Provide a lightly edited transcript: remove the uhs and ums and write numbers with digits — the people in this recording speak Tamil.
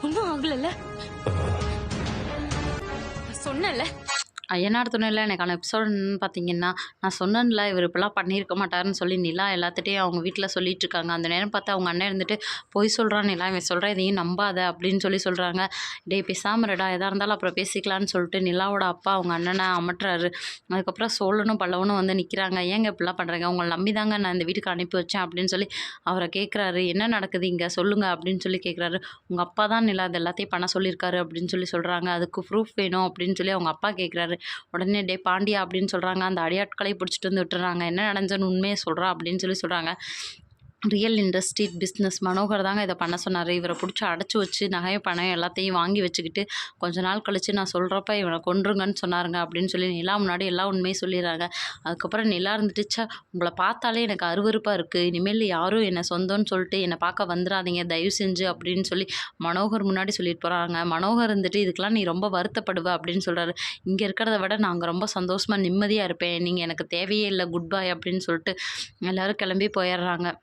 ஒன்றும் ஆகலைல்ல? சொன்னல ஐயனார் துணையில் எனக்கான எபிசோடுன்னு பார்த்தீங்கன்னா, நான் சொன்னேன்ல இவர் இப்படிலாம் பண்ணியிருக்க மாட்டாருன்னு சொல்லி நிலா எல்லாத்துட்டையும் அவங்க வீட்டில் சொல்லிட்டு இருக்காங்க. அந்த நேரம் பார்த்து அவங்க அண்ணன் இருந்துட்டு, "பொய் சொல்கிறான் நிலா, இவன் சொல்கிற எதையும் நம்பாத" அப்படின்னு சொல்லி சொல்கிறாங்க. "டேய் பேசாம இருடா, எதாக இருந்தாலும் அப்புறம் பேசிக்கலான்னு" சொல்லிட்டு நிலாவோட அப்பா அவங்க அண்ணனை அமட்டுறாரு. அதுக்கப்புறம் சோழனும் பல்லவனும் வந்து நிற்கிறாங்க. "ஏங்க இப்படிலாம் பண்ணுறீங்க? உங்களை நம்பி தாங்க நான் இந்த வீட்டுக்கு அனுப்பி வச்சேன்" அப்படின்னு சொல்லி அவரை கேட்குறாரு. "என்ன நடக்குது இங்கே சொல்லுங்க" அப்படின்னு சொல்லி கேட்குறாரு. "உங்கள் அப்பா தான் நிலா இது எல்லாத்தையும் பண்ண சொல்லியிருக்காரு" அப்படின்னு சொல்லி சொல்கிறாங்க. "அதுக்கு ப்ரூஃப் வேணும்" அப்படின்னு சொல்லி அவங்க அப்பா கேட்குறாரு. உடனே டே பாண்டியா அப்படின்னு சொல்கிறாங்க. அந்த அடியாட்களை பிடிச்சிட்டு வந்து விட்டுறாங்க. "என்ன நடந்துச்சுன்னு உண்மையை சொல்கிறா" அப்படின்னு சொல்லி சொல்கிறாங்க. ரியல் இண்டஸ்ட்ரி பிஸ்னஸ் மனோகர் தாங்க இதை பண்ண சொன்னார். இவரை பிடிச்சி அடைச்சி வச்சு நகை பணம் எல்லாத்தையும் வாங்கி வச்சுக்கிட்டு கொஞ்ச நாள் கழித்து நான் சொல்கிறப்ப இவனை கொன்றுங்கன்னு சொன்னாருங்க அப்படின்னு சொல்லி நிலா முன்னாடி எல்லா உண்மையும் சொல்லிடுறாங்க. அதுக்கப்புறம் நிலா இருந்துட்டுச்சா, "உங்களை பார்த்தாலே எனக்கு அருவருப்பாக இருக்குது. இனிமேல் யாரும் என்னை சொந்தம்னு சொல்லிட்டு என்னை பார்க்க வந்துடாதீங்க தயவு செஞ்சு" அப்படின்னு சொல்லி மனோகர் முன்னாடி சொல்லிட்டு போகிறாங்க. மனோகர் இருந்துட்டு, "இதுக்கெலாம் நீ ரொம்ப வருத்தப்படுவ" அப்படின்னு சொல்கிறாரு. "இங்கே இருக்கிறத விட நாங்கள் ரொம்ப சந்தோஷமாக நிம்மதியாக இருப்பேன். நீங்கள் எனக்கு தேவையே இல்லை, குட் பை" அப்படின்னு சொல்லிட்டு எல்லோரும் கிளம்பி போயிடுறாங்க.